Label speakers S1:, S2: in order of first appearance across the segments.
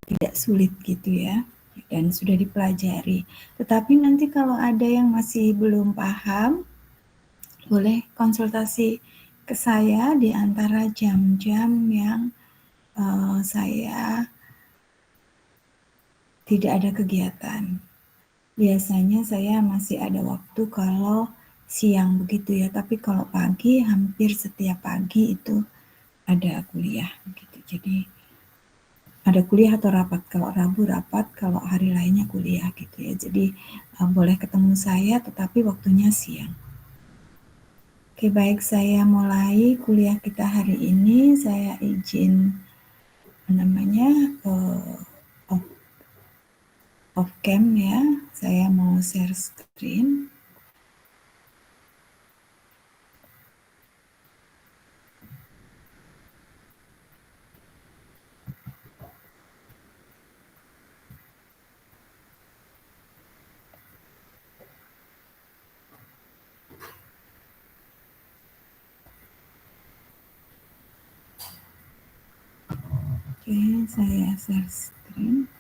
S1: tidak sulit gitu ya, dan sudah dipelajari. Tetapi nanti kalau ada yang masih belum paham, boleh konsultasi ke saya di antara jam-jam yang saya tidak ada kegiatan. Biasanya saya masih ada waktu kalau siang begitu ya, tapi kalau pagi hampir setiap pagi itu ada kuliah gitu. Jadi ada kuliah atau rapat, kalau Rabu rapat, kalau hari lainnya kuliah gitu ya. Jadi boleh ketemu saya tetapi waktunya siang. Oke, baik, saya mulai kuliah kita hari ini. Saya izin off cam ya. Saya mau share screen. Oke, saya share screen.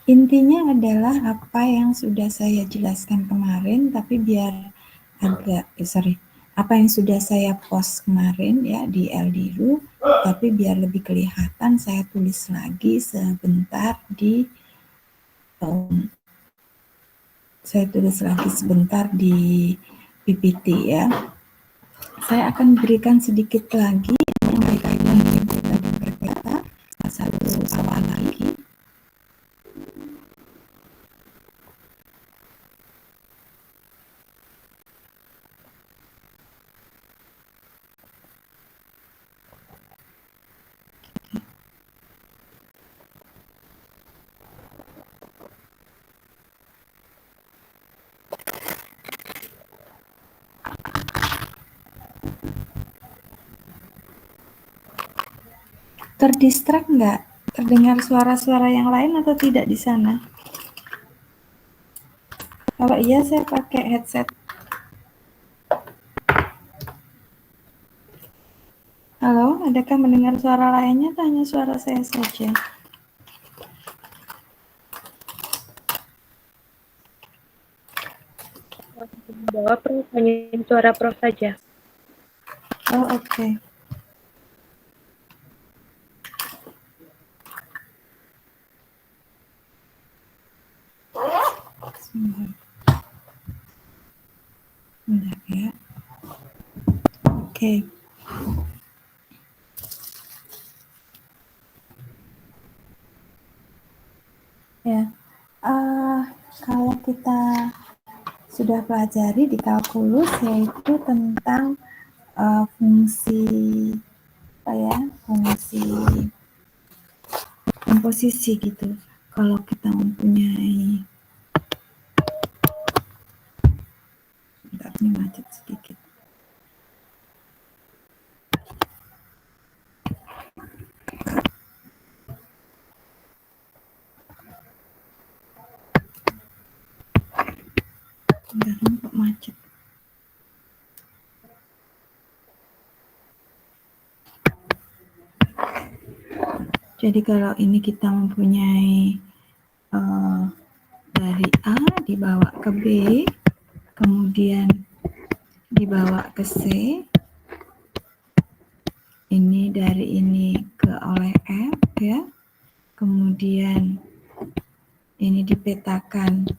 S1: Intinya adalah apa yang sudah saya jelaskan kemarin, tapi biar apa yang sudah saya post kemarin ya di LDRU, tapi biar lebih kelihatan saya tulis lagi sebentar di PPT ya. Saya akan berikan sedikit lagi yang berkaitan dengan berkata satu awal lagi. Terdistrak nggak? Terdengar suara-suara yang lain atau tidak di sana? Kalau iya, saya pakai headset. Halo, adakah mendengar suara lainnya? Tanya suara saya saja.
S2: Jawab, Prof. Hanya suara Prof saja.
S1: Oh, oke. Bentar ya. Oke. Ya, kalau kita sudah pelajari di kalkulus yaitu tentang fungsi komposisi gitu. Kalau kita mempunyai, bentar, ini macet sedikit. Bentar, ini kok macet. Jadi kalau ini kita mempunyai dari A dibawa ke B, kemudian dibawa ke C, ini dari ini ke oleh F ya, kemudian ini dipetakan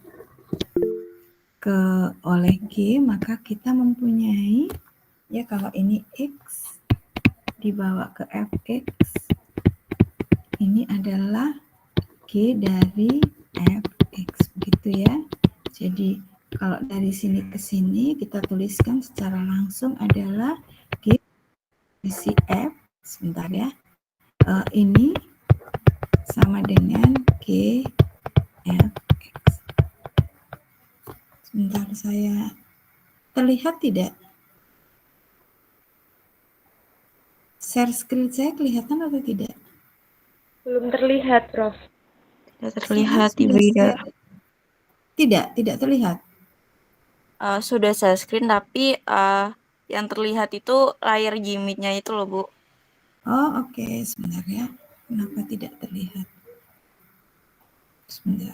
S1: ke oleh G, maka kita mempunyai ya, kalau ini X dibawa ke Fx, ini adalah G dari Fx begitu ya. Jadi kalau dari sini ke sini kita tuliskan secara langsung adalah G isi F, sebentar ya, ini sama dengan G Fx. Sebentar, saya terlihat tidak? Share screen saya kelihatan atau tidak?
S2: Belum terlihat, Prof.
S3: Tidak terlihat, Ibu Ida.
S1: Tidak terlihat.
S3: Sudah share screen tapi Yang terlihat itu layar Gmeet-nya itu loh, Bu.
S1: Oh, oke. Sebentar ya. Kenapa tidak terlihat? Sebentar.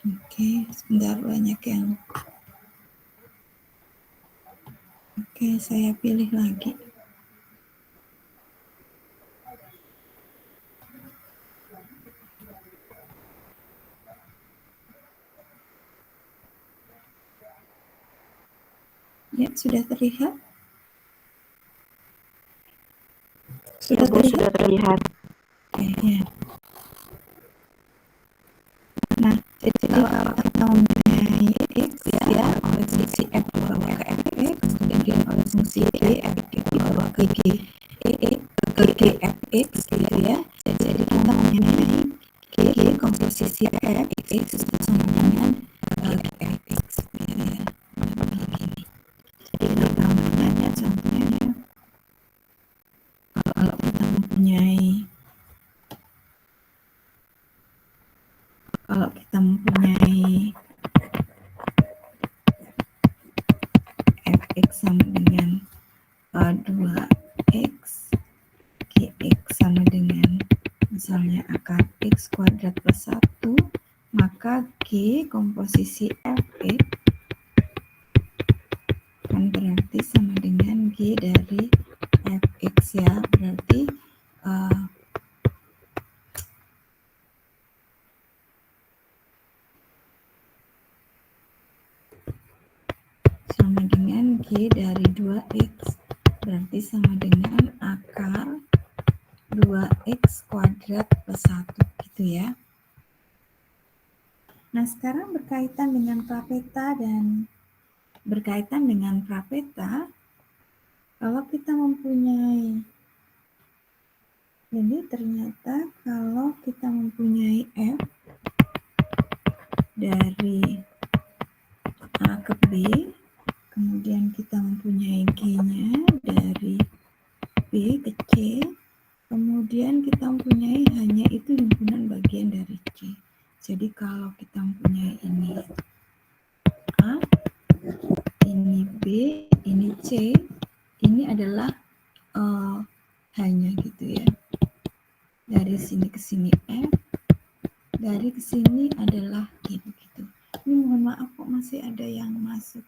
S1: Oke. Sebentar, banyak yang... Oke, saya pilih lagi. Ya, sudah terlihat?
S3: Ya, Bu, sudah terlihat.
S1: Oke, ya. Nah, jadi kalau kita mempunyai X ya, oleh fungsi F dibawa ke Fx, kemudian oleh fungsi G, F dibawa ke G, Fx gitu ya. Jadi kita mempunyai G komposisi Fx itu sama dengan Fx gitu ya. Begini. Jadi gambarannya contohnya ya, kalau kita mempunyai Fx sama dengan 2x, Gx sama dengan misalnya akar x kuadrat plus 1, maka G komposisi Fx kan berarti sama dengan G dari Fx ya, berarti sama dengan G dari 2x, berarti sama dengan akar 2x kuadrat plus 1 gitu ya. Nah, sekarang berkaitan dengan prapeta, kalau kita mempunyai ini, ternyata kalau kita mempunyai F dari A ke B, kemudian kita mempunyai G-nya dari B ke C, kemudian kita mempunyai hanya itu himpunan bagian dari C. Jadi kalau kita mempunyai ini A, ini B, ini C, ini adalah hanya gitu ya. Dari sini ke sini F, dari ke sini adalah G gitu. Ini mohon maaf kok masih ada yang masuk.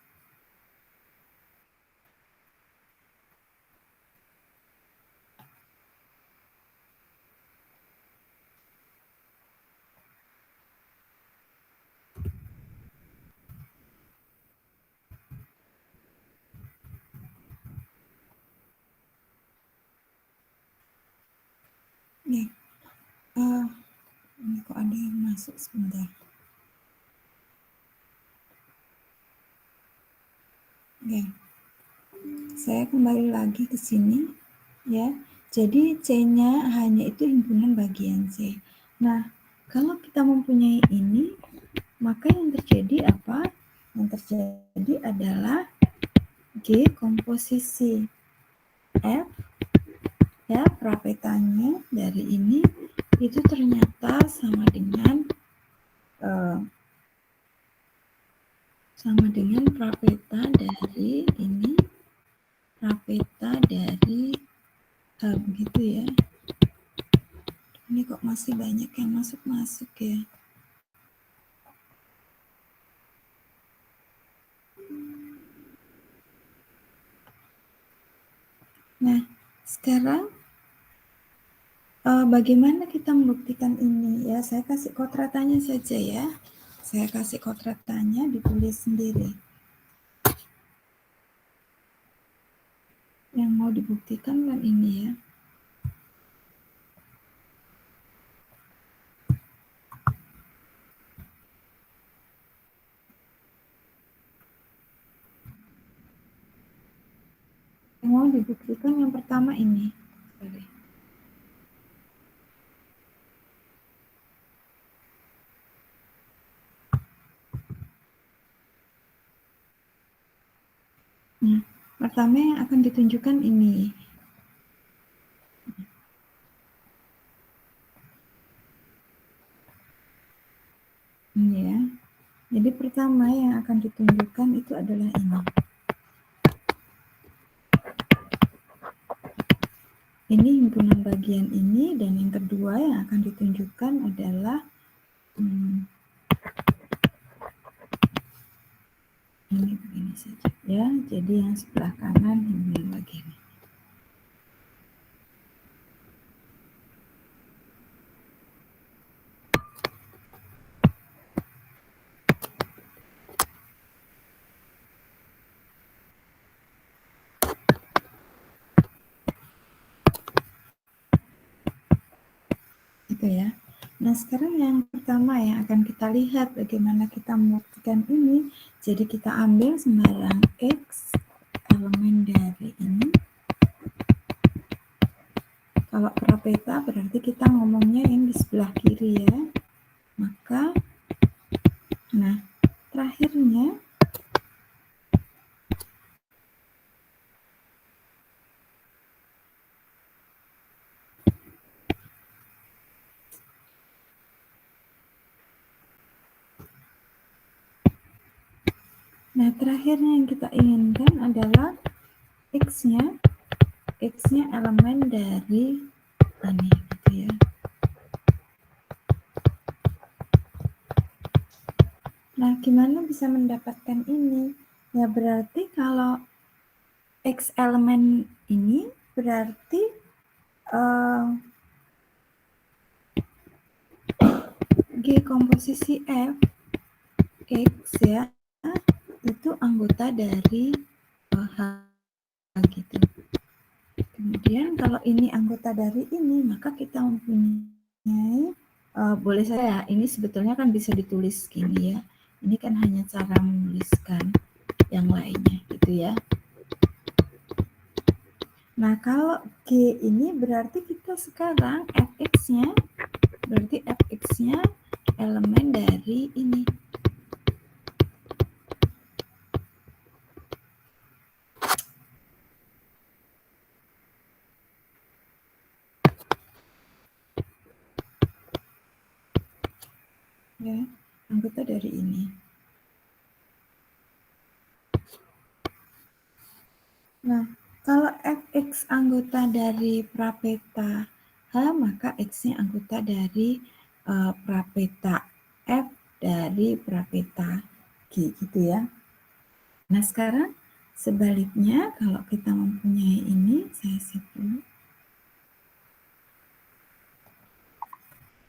S1: Nih, ini kok ada yang masuk sebentar. Ya, saya kembali lagi ke sini ya. Jadi C-nya hanya itu himpunan bagian C. Nah, kalau kita mempunyai ini, maka yang terjadi apa? Yang terjadi adalah G komposisi F ya, prapetanya dari ini itu ternyata sama dengan prapeta dari ini, prapeta dari begitu ya. Ini kok masih banyak yang masuk ya. Nah, sekarang bagaimana kita membuktikan ini ya? Saya kasih kotratannya saja ya. Saya kasih kotratannya, ditulis sendiri. Yang mau dibuktikan kan ini ya. Yang mau dibuktikan yang pertama ini. Sorry. Nah, pertama yang akan ditunjukkan ini. Ini ya. pertama yang akan ditunjukkan itu adalah ini. Ini himpunan bagian ini, dan yang kedua yang akan ditunjukkan adalah ini begini saja ya. Jadi yang sebelah kanan himpunan bagian ini. Itu ya. Nah, sekarang yang pertama yang akan kita lihat bagaimana kita membuktikan ini. Jadi kita ambil sembarang X elemen dari ini. Kalau prapeta berarti kita ngomongnya yang di sebelah kiri ya. Maka, nah, terakhirnya yang kita inginkan adalah X-nya elemen dari ini gitu ya. Nah, gimana bisa mendapatkan ini? Ya berarti kalau X elemen ini berarti G komposisi F X ya itu anggota dari H gitu. Kemudian kalau ini anggota dari ini, maka kita mempunyai boleh saya, ini sebetulnya kan bisa ditulis gini ya. Ini kan hanya cara menuliskan yang lainnya gitu ya. Nah, kalau G ini berarti kita sekarang Fx-nya berarti Fx-nya elemen dari ini. Ya, anggota dari ini. Nah, kalau Fx anggota dari prapeta H, maka X-nya anggota dari prapeta F dari prapeta G gitu ya. Nah, sekarang sebaliknya kalau kita mempunyai ini, saya save dulu.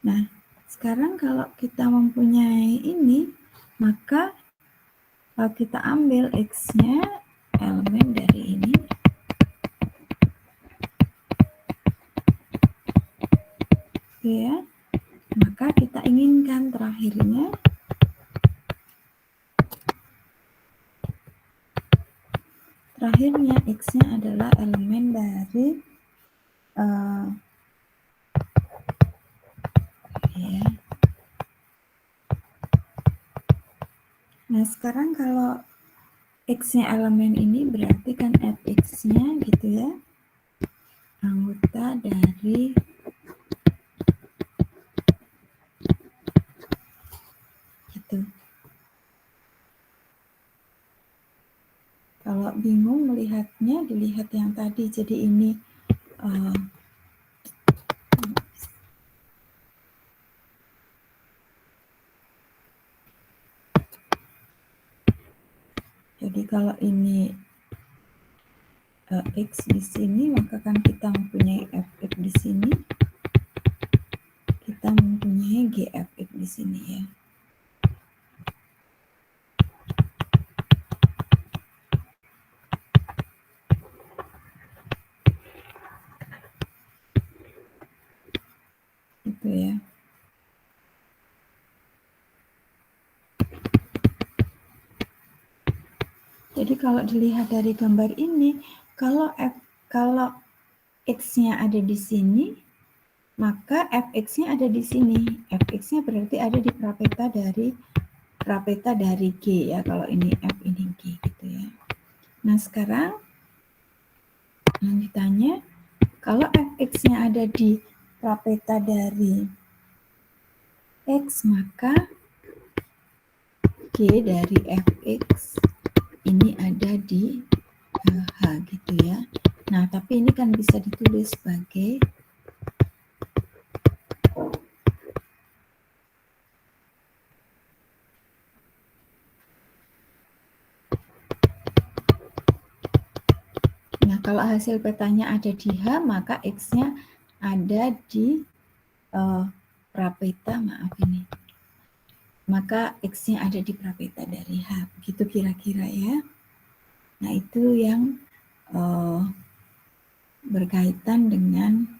S1: Nah, sekarang kalau kita mempunyai ini, maka kalau kita ambil X-nya elemen dari ini, ya, maka kita inginkan terakhirnya X-nya adalah elemen dari ya. Nah, sekarang kalau X-nya elemen ini berarti kan Fx-nya gitu ya, anggota dari itu. Kalau bingung melihatnya, dilihat yang tadi. Jadi ini jadi kalau ini X di sini, maka kan kita mempunyai Fx di sini, kita mempunyai Gfx di sini ya. Itu ya. Jadi kalau dilihat dari gambar ini, kalau X-nya ada di sini, maka Fx-nya ada di sini. Fx-nya berarti ada di prapeta dari G ya, kalau ini F ini G gitu ya. Nah, sekarang lanjutannya, kalau Fx-nya ada di prapeta dari X, maka G dari fx ini ada di H gitu ya. Nah, tapi ini kan bisa ditulis sebagai nah, kalau hasil petanya ada di H, maka X-nya ada di prapeta, maaf ini. Maka X-nya ada di prapeta dari H. Begitu kira-kira ya. Nah, itu yang berkaitan dengan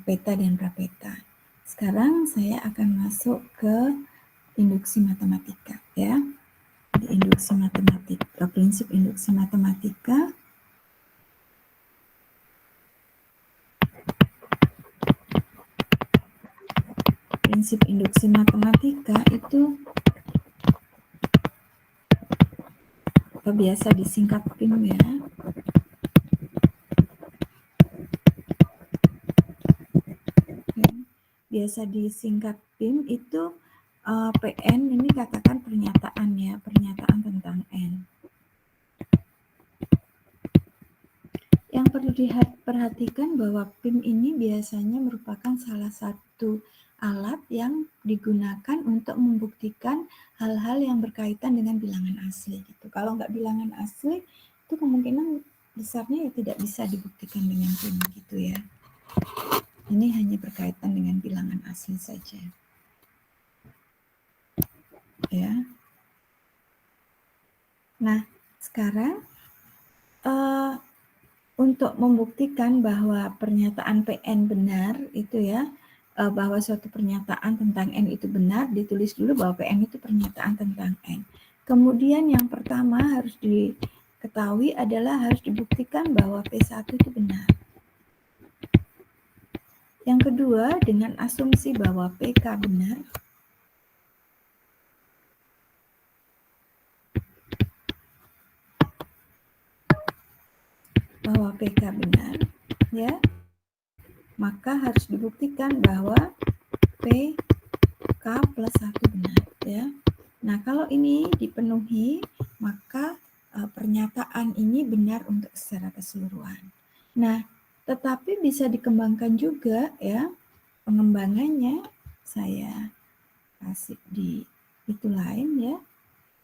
S1: peta dan prapeta. Sekarang saya akan masuk ke induksi matematika ya. Di induksi matematika, prinsip induksi matematika. Prinsip induksi matematika itu biasa disingkat PIM ya. Biasa disingkat PIM itu PN ini katakan pernyataan ya, pernyataan tentang N. Yang perlu diperhatikan bahwa PIM ini biasanya merupakan salah satu alat yang digunakan untuk membuktikan hal-hal yang berkaitan dengan bilangan asli gitu. Kalau nggak bilangan asli, itu kemungkinan besarnya ya tidak bisa dibuktikan dengan PIM gitu ya. Ini hanya berkaitan dengan bilangan asli saja. Ya. Nah, sekarang untuk membuktikan bahwa pernyataan PN benar itu ya, bahwa suatu pernyataan tentang N itu benar, ditulis dulu bahwa PN itu pernyataan tentang N. Kemudian yang pertama harus diketahui adalah harus dibuktikan bahwa P1 itu benar. Yang kedua, dengan asumsi bahwa PK benar, bahwa PK benar, ya, maka harus dibuktikan bahwa PK plus 1 benar, ya. Nah, kalau ini dipenuhi, maka pernyataan ini benar untuk secara keseluruhan. Nah, tetapi bisa dikembangkan juga ya, pengembangannya saya kasih di itu lain ya.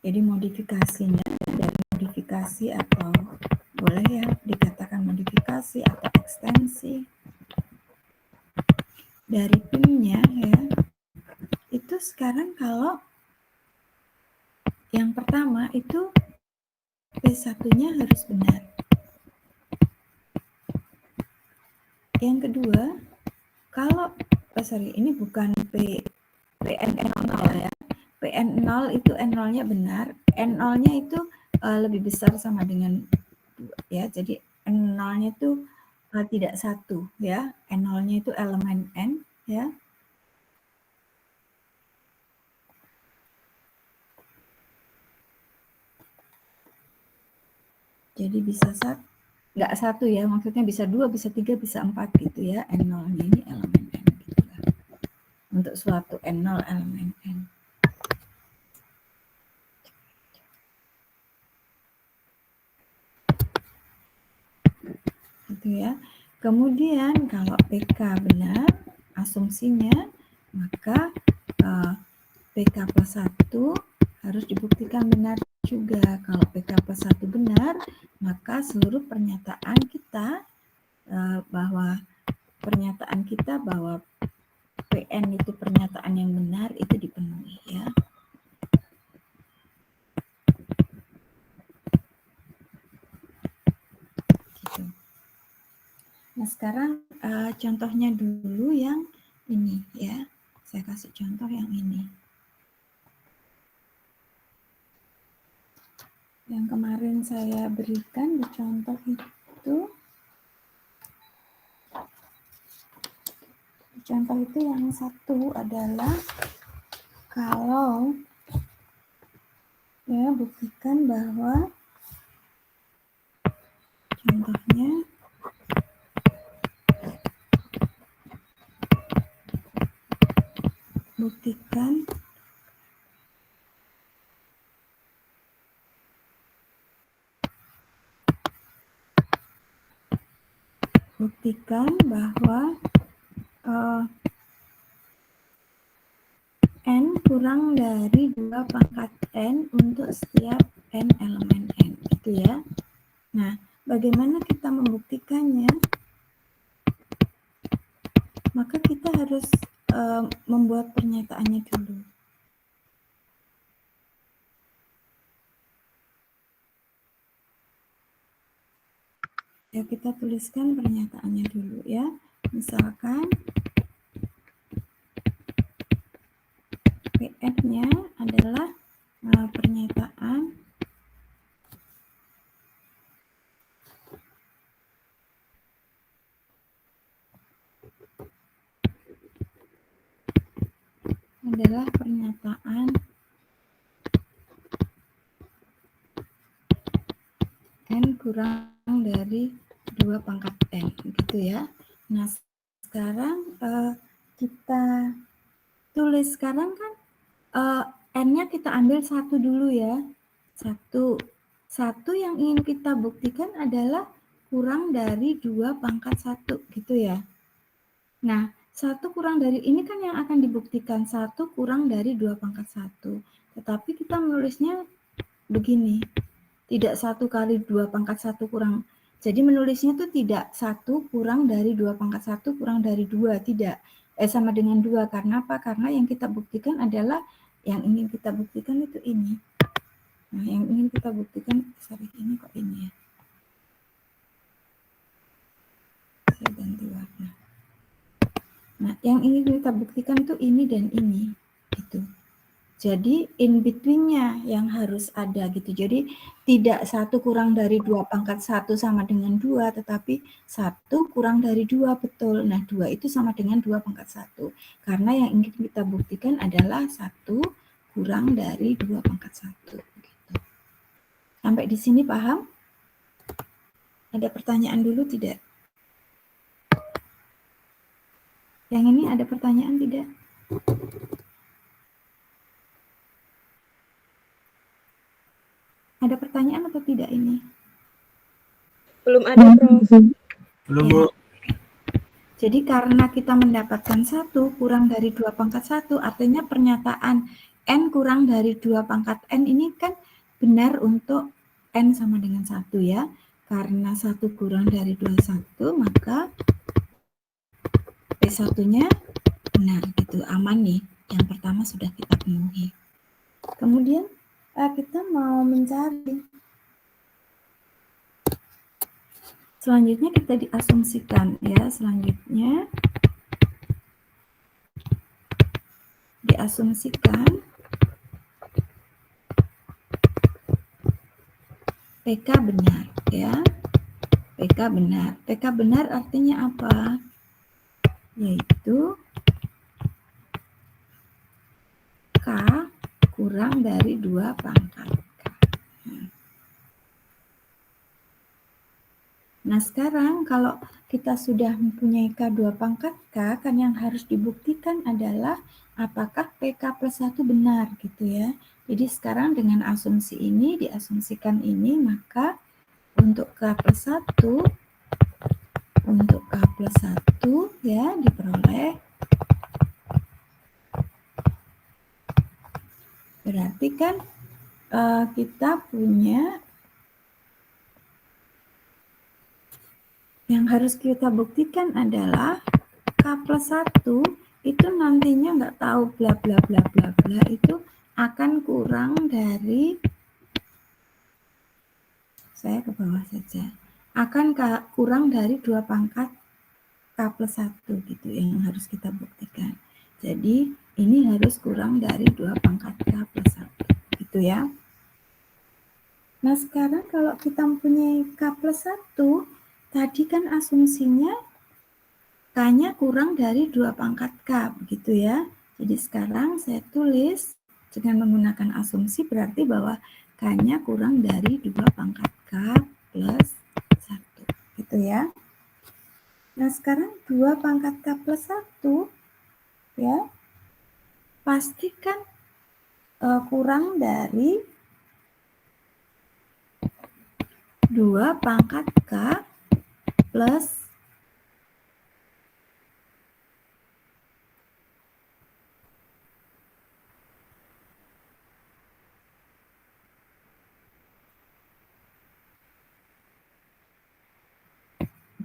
S1: Jadi modifikasinya dari modifikasi atau boleh ya dikatakan modifikasi atau ekstensi dari PIM-nya ya. Itu sekarang kalau yang pertama itu P1-nya harus benar. Yang kedua, kalau ini bukan PN0 ya. PN0 itu N0-nya benar, N0-nya itu lebih besar sama dengan ya. Jadi N0-nya itu tidak 1 ya. N0-nya itu elemen N ya. Jadi bisa nggak 1 ya, maksudnya bisa 2, bisa 3, bisa 4 gitu ya. N0-nya ini elemen N gitu lah. Untuk suatu N0 elemen N. Gitu ya. Kemudian kalau PK benar asumsinya, maka PK plus 1 harus dibuktikan benar juga. Kalau PK plus 1 benar, maka seluruh pernyataan kita bahwa PN itu pernyataan yang benar itu dipenuhi ya. Gitu. Nah, sekarang contohnya dulu yang ini ya. Saya kasih contoh yang ini. Yang kemarin saya berikan di contoh itu, yang satu adalah kalau ya buktikan bahwa contohnya buktikan buktikan bahwa N kurang dari 2 pangkat N untuk setiap N elemen N, gitu ya. Nah, bagaimana kita membuktikannya? Maka kita harus membuat pernyataannya dulu. Ya, kita tuliskan pernyataannya dulu ya. Misalkan PF-nya adalah pernyataan N kurang dari 2 pangkat N, gitu ya. Nah, sekarang kita tulis sekarang kan N-nya kita ambil 1 dulu ya. 1 yang ingin kita buktikan adalah kurang dari 2 pangkat 1, gitu ya. Nah, 1 kurang dari ini kan yang akan dibuktikan, 1 kurang dari 2 pangkat 1. Tetapi kita menulisnya begini, tidak 1 kali 2 pangkat 1 kurang. Jadi menulisnya itu tidak 1 kurang dari 2 pangkat 1 kurang dari 2, tidak. Sama dengan 2, karena apa? Karena yang kita buktikan adalah, yang ingin kita buktikan itu ini. Nah, yang ingin kita buktikan, sorry, ini kok ini ya. Saya ganti warna. Nah, yang ingin kita buktikan itu ini dan ini, gitu. Jadi in between-nya yang harus ada gitu. Jadi tidak 1 kurang dari 2 pangkat 1 sama dengan 2, tetapi 1 kurang dari 2, betul. Nah, 2 itu sama dengan 2 pangkat 1. Karena yang ingin kita buktikan adalah 1 kurang dari 2 pangkat 1. Gitu. Sampai di sini paham? Ada pertanyaan dulu tidak? Yang ini ada pertanyaan tidak? Ada pertanyaan atau tidak ini?
S2: Belum ada, Prof.
S4: Belum,
S1: Ya.
S4: Bu.
S1: Jadi karena kita mendapatkan 1 kurang dari 2 pangkat 1, artinya pernyataan N kurang dari 2 pangkat N ini kan benar untuk N sama dengan 1 ya. Karena 1 kurang dari 21, maka P1-nya benar gitu, aman nih. Yang pertama sudah kita penuhi. Kemudian kita mau mencari. Selanjutnya kita diasumsikan ya, selanjutnya diasumsikan PK benar ya. PK benar. PK benar artinya apa? Yaitu K kurang dari 2 pangkat K. Nah, sekarang kalau kita sudah mempunyai K 2 pangkat K, kan yang harus dibuktikan adalah apakah PK plus 1 benar gitu ya. Jadi sekarang dengan asumsi ini, diasumsikan ini, maka untuk K plus 1, ya diperoleh. Berarti kan kita punya, yang harus kita buktikan adalah K plus 1 itu nantinya nggak tahu bla bla bla bla bla itu akan kurang dari, saya ke bawah saja, akan kurang dari 2 pangkat K plus 1 gitu yang harus kita buktikan. Jadi ini harus kurang dari 2 pangkat K plus 1 gitu ya. Nah, sekarang kalau kita mempunyai K plus 1, tadi kan asumsinya K-nya kurang dari 2 pangkat K, begitu ya. Jadi sekarang saya tulis dengan menggunakan asumsi berarti bahwa K-nya kurang dari 2 pangkat K plus 1, gitu ya. Nah, sekarang 2 pangkat K plus 1, ya, pastikan kurang dari 2 pangkat K plus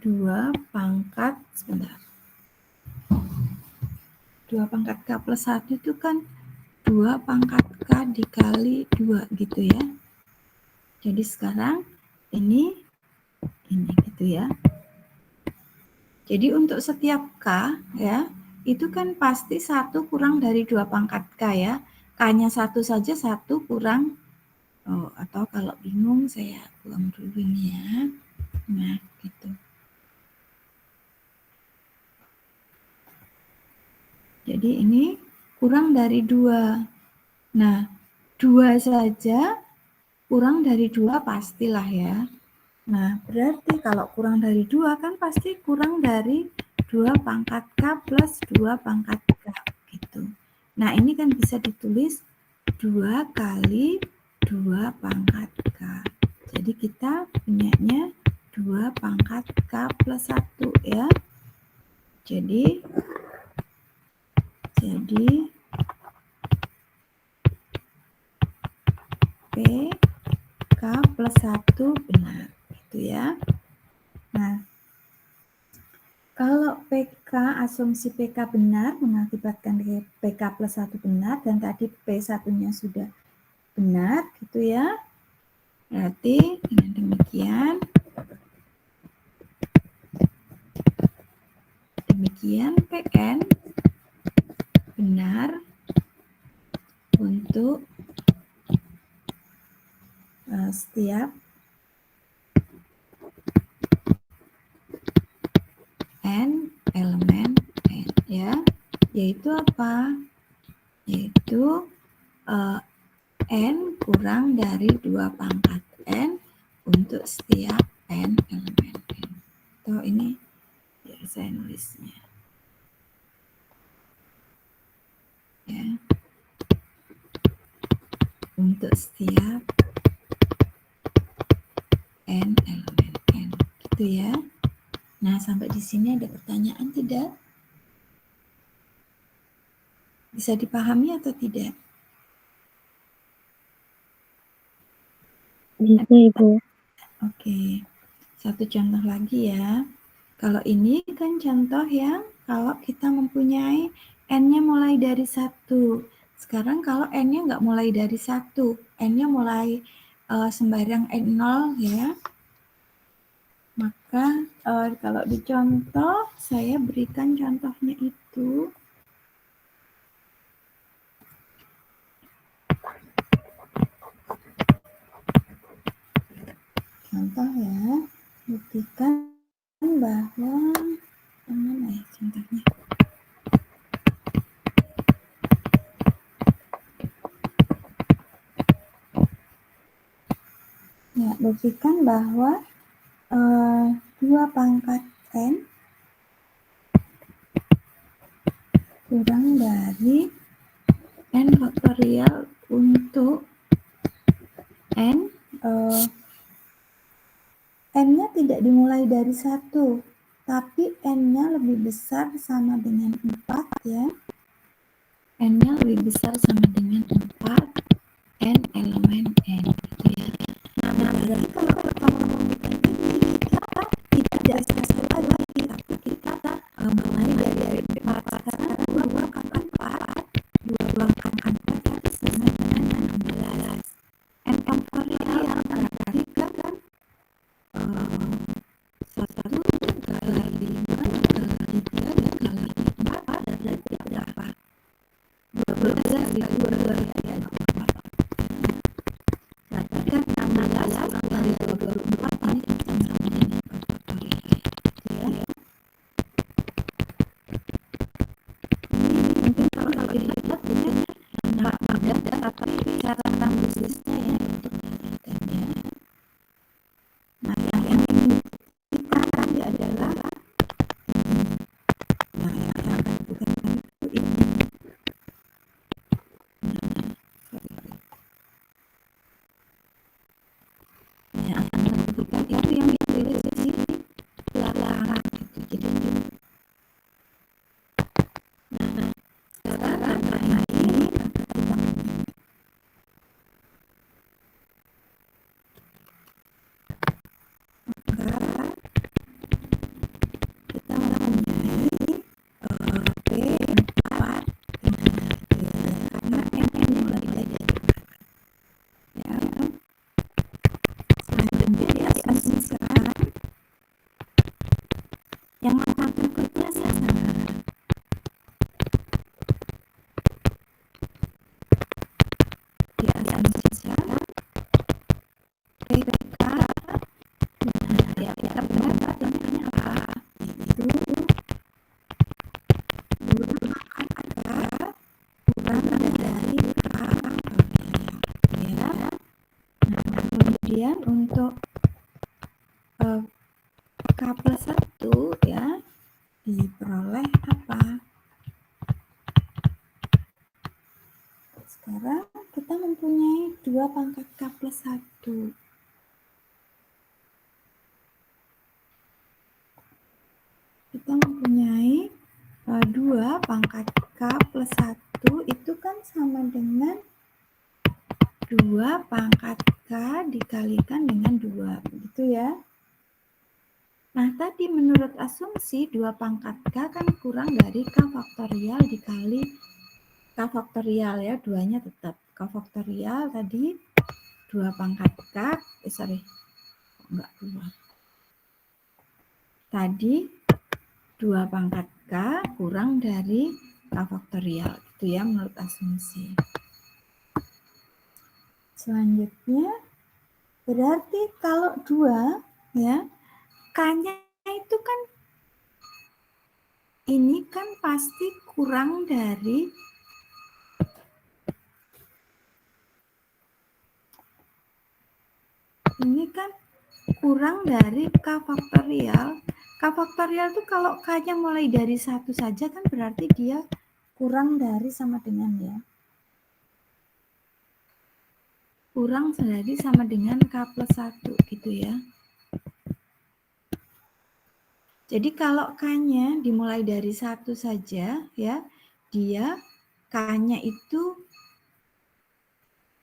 S1: 2 pangkat, sebentar. 2 pangkat K plus 1 itu kan 2 pangkat K dikali 2 gitu ya. Jadi sekarang ini gitu ya. Jadi untuk setiap K ya, itu kan pasti 1 kurang dari 2 pangkat K ya. K-nya 1 saja 1 kurang, atau kalau bingung saya buang dulu ini ya. Nah, gitu. Jadi ini kurang dari 2. Nah, 2 saja kurang dari 2 pastilah ya. Nah, berarti kalau kurang dari 2 kan pasti kurang dari 2 pangkat K plus 2 pangkat K gitu. Nah, ini kan bisa ditulis 2 kali 2 pangkat K. Jadi kita punyanya 2 pangkat K plus 1 ya. Jadi PK plus 1 benar gitu ya. Nah, kalau PK, asumsi PK benar mengakibatkan PK plus 1 benar dan tadi P1-nya sudah benar gitu ya. Berarti dengan demikian PN benar untuk setiap N elemen N ya, yaitu apa? Yaitu N kurang dari 2 pangkat N untuk setiap N elemen N. Atau ini biar saya nulisnya ya, untuk setiap N elemen N gitu ya. Nah, sampai di sini ada pertanyaan tidak? Bisa dipahami atau tidak?
S2: Bisa, Ibu.
S1: Oke, satu contoh lagi ya. Kalau ini kan contoh yang kalau kita mempunyai N-nya mulai dari 1. Sekarang kalau N-nya nggak mulai dari 1, N-nya mulai sembarang N0 ya. Maka kalau di contoh, saya berikan contohnya itu. Contoh ya, buktikan bahwa, mana ya contohnya? Ya, buktikan bahwa 2 pangkat N kurang dari N faktorial untuk N, N-nya tidak dimulai dari 1, tapi N-nya lebih besar sama dengan 4 ya. N-nya lebih besar sama dengan 4 N elemen N gitu ya. Nah, berarti kalau kita menemukan ini, kita tidak sesuai lagi, tapi kita mulai dari 4 sekarang 2 pangkat 4, 2 pangkat 4 sama dengan 16. N faktorial berarti kan 1 kali 2 kali 3 kali 4 berarti berapa? 12 kali 2 kali 4. Berarti kan 16 kali 24 ini sama dengan 4 faktorial. PK. Nah, ya PK benar artinya apa? Itu 2 pangkat K kurang dari K faktorial. Ya. Nah, kemudian untuk K plus 1 ya diperoleh apa? Sekarang kita mempunyai 2 pangkat K plus 1. Kita mempunyai 2 pangkat K plus 1 itu kan sama dengan 2 pangkat K dikalikan dengan 2, begitu ya. Nah, tadi menurut asumsi 2 pangkat K kan kurang dari K faktorial dikali K faktorial ya, 2-nya tetap. K faktorial tadi 2 pangkat K, enggak 2. Tadi 2 pangkat K kurang dari K faktorial, itu ya menurut asumsi. Selanjutnya, berarti kalau 2 ya, K-nya itu kan ini kan pasti kurang dari ini kan kurang dari K faktorial. K faktorial itu kalau K-nya mulai dari 1 saja kan berarti dia kurang dari sama dengan ya. Kurang dari sama dengan K plus 1 gitu ya. Jadi kalau K-nya dimulai dari 1 saja ya, dia K-nya itu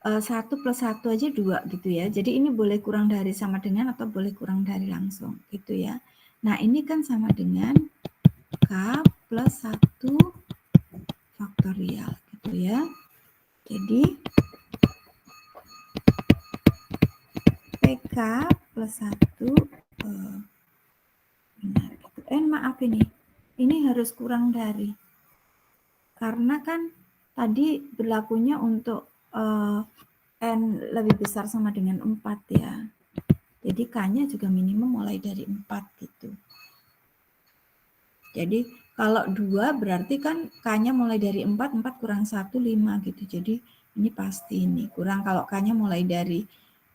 S1: 1 plus 1 aja 2 gitu ya. Jadi ini boleh kurang dari sama dengan atau boleh kurang dari langsung gitu ya. Nah ini kan sama dengan K plus 1 faktorial gitu ya. Jadi PK plus 1 benar gitu. Maaf ini harus kurang dari. Karena kan tadi berlakunya untuk N lebih besar sama dengan 4 ya. Jadi K-nya juga minimum mulai dari 4 gitu. Jadi kalau 2 berarti kan K-nya mulai dari 4, 4 kurang 1, 5 gitu. Jadi ini pasti ini kurang. Kalau K-nya mulai dari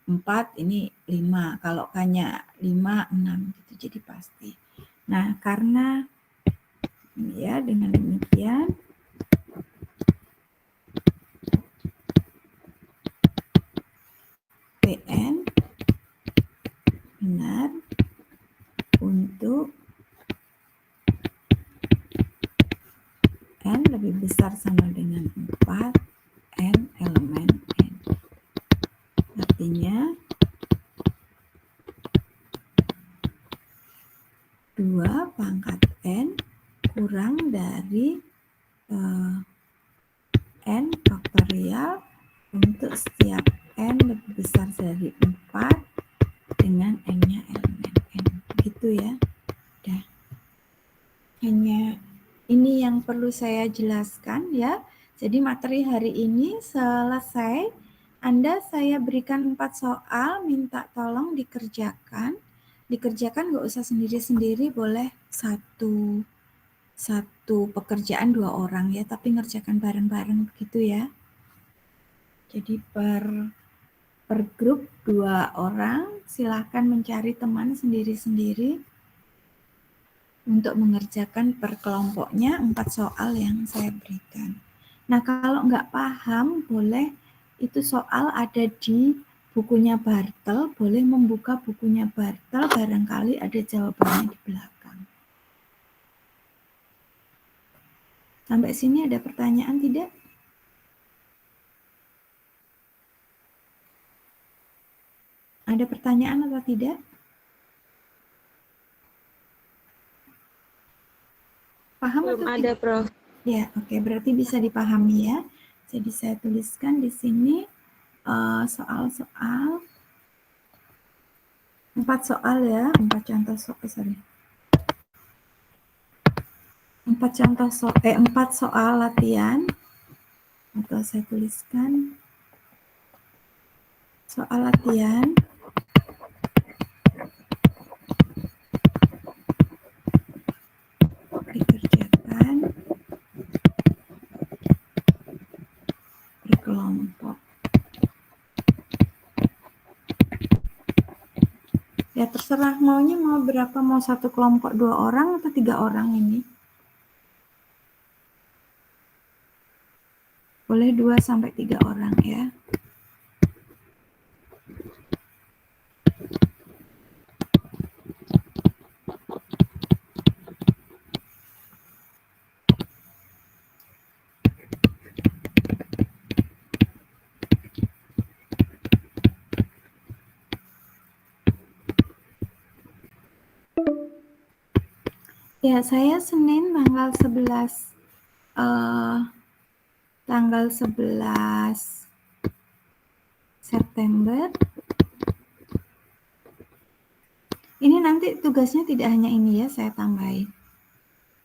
S1: 4, ini 5. Kalau K-nya 5, 6 gitu. Jadi pasti. Nah, karena ya dengan demikian PN benar untuk N lebih besar sama dengan 4, N elemen N. Artinya 2 pangkat N kurang dari N faktorial untuk setiap N lebih besar dari 4 dengan N-nya elemen N. Gitu ya. Udah. Hanya ini yang perlu saya jelaskan ya. Jadi materi hari ini selesai. Saya berikan 4 soal, minta tolong dikerjakan. Dikerjakan nggak usah sendiri-sendiri, boleh satu pekerjaan 2 orang ya, tapi ngerjakan bareng-bareng begitu ya. Jadi per grup 2 orang, silahkan mencari teman sendiri-sendiri untuk mengerjakan per kelompoknya 4 soal yang saya berikan. Nah, kalau nggak paham, boleh itu soal ada di bukunya Bartel, boleh membuka bukunya Bartel, barangkali ada jawabannya di belakang. Sampai sini ada pertanyaan tidak? Ada pertanyaan atau tidak? Paham
S2: Belum
S1: atau
S2: ada,
S1: tidak?
S2: Prof.
S1: Ya, oke, berarti bisa dipahami ya. Jadi saya tuliskan di sini soal-soal 4 soal ya, 4 contoh soal, 4 soal latihan. Atau saya tuliskan soal latihan Ya terserah maunya mau berapa, mau satu kelompok 2 orang atau 3 orang ini. Boleh 2 sampai 3 orang ya. Ya, saya Senin tanggal 11 September. Ini nanti tugasnya tidak hanya ini ya, saya tambahin.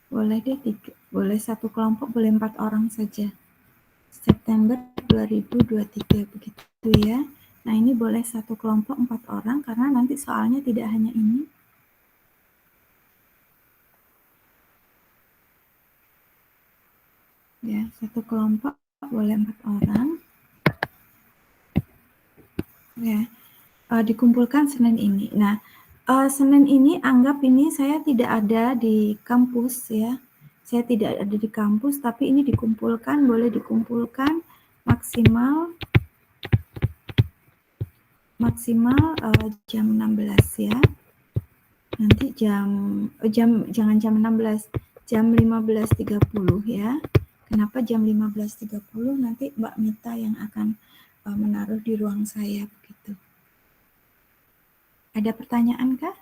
S1: Boleh deh boleh satu kelompok, boleh 4 orang saja. September 2023 begitu ya. Nah, ini boleh satu kelompok 4 orang karena nanti soalnya tidak hanya ini. Ya, satu kelompok boleh 4 orang. Ya, dikumpulkan Senin ini. Nah, Senin ini anggap ini saya tidak ada di kampus ya. Saya tidak ada di kampus, tapi ini dikumpulkan, boleh dikumpulkan maksimal jam 16 ya. Nanti jangan jam 16, jam 15.30 ya. Kenapa jam 15.30? Nanti Mbak Mita yang akan menaruh di ruang saya begitu. Ada pertanyaan kah?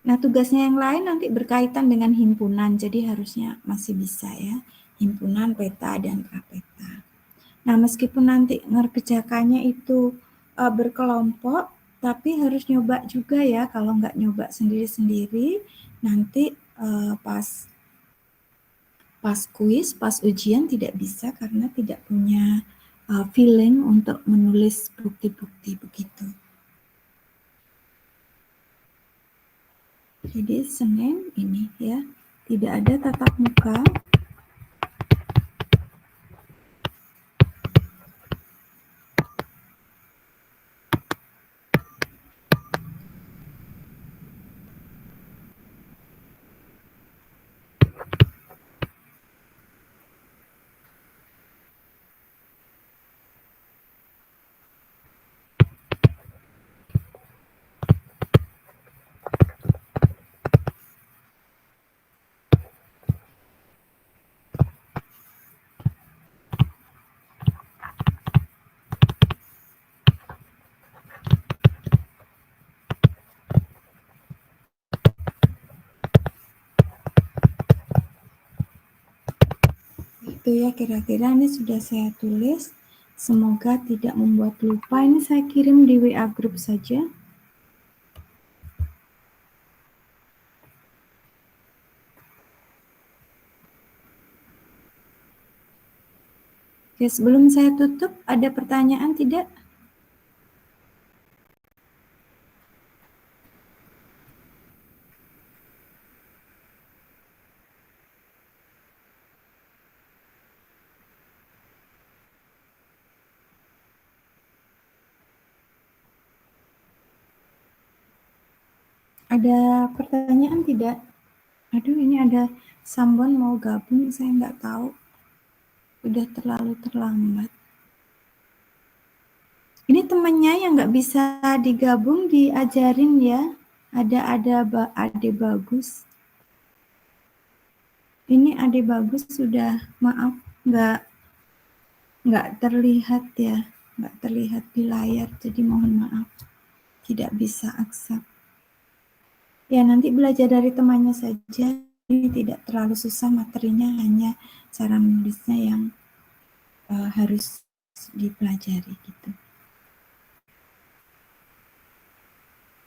S1: Nah, tugasnya yang lain nanti berkaitan dengan himpunan, jadi harusnya masih bisa ya. Himpunan, peta, dan prapeta. Nah, meskipun nanti ngerjakannya itu berkelompok, tapi harus nyoba juga ya. Kalau nggak nyoba sendiri-sendiri, nanti pas kuis, pas ujian tidak bisa karena tidak punya feeling untuk menulis bukti-bukti begitu. Jadi Senin ini ya, tidak ada tatap muka. Itu ya, kira-kira ini sudah saya tulis. Semoga tidak membuat lupa. Ini saya kirim di WA grup saja. Oke, sebelum saya tutup, ada pertanyaan tidak? Ada pertanyaan tidak? Aduh, ini ada someone mau gabung, saya nggak tahu. Udah terlalu terlambat. Ini temannya yang nggak bisa digabung, diajarin ya. Ada Ade Bagus. Ini Ade Bagus sudah, maaf, nggak terlihat ya, nggak terlihat di layar, jadi mohon maaf, tidak bisa akses. Ya, nanti belajar dari temannya saja, ini tidak terlalu susah materinya, hanya cara menulisnya yang harus dipelajari gitu.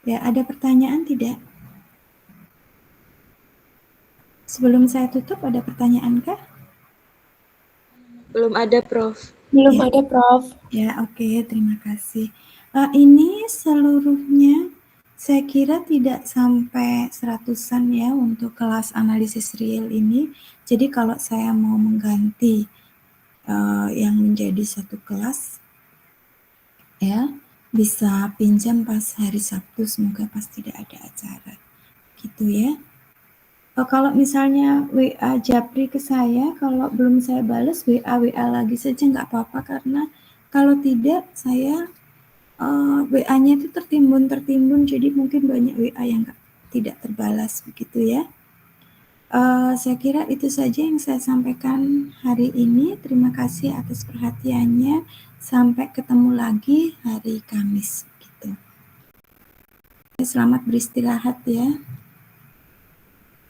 S1: Ya, ada pertanyaan tidak? Sebelum saya tutup, ada pertanyaan kah?
S2: Belum ada, Prof.
S4: Belum
S1: Ya.
S4: ada, Prof.
S1: Ya, oke, terima kasih. Ini seluruhnya saya kira tidak sampai 100-an ya untuk kelas analisis real ini. Jadi kalau saya mau mengganti yang menjadi satu kelas, ya, bisa pinjam pas hari Sabtu, semoga pas tidak ada acara. Gitu ya. Kalau misalnya WA Japri ke saya, kalau belum saya balas WA lagi saja nggak apa-apa, karena kalau tidak saya WA-nya itu tertimbun, jadi mungkin banyak WA yang tidak terbalas begitu ya. Saya kira itu saja yang saya sampaikan hari ini. Terima kasih atas perhatiannya. Sampai ketemu lagi hari Kamis gitu. Selamat beristirahat ya.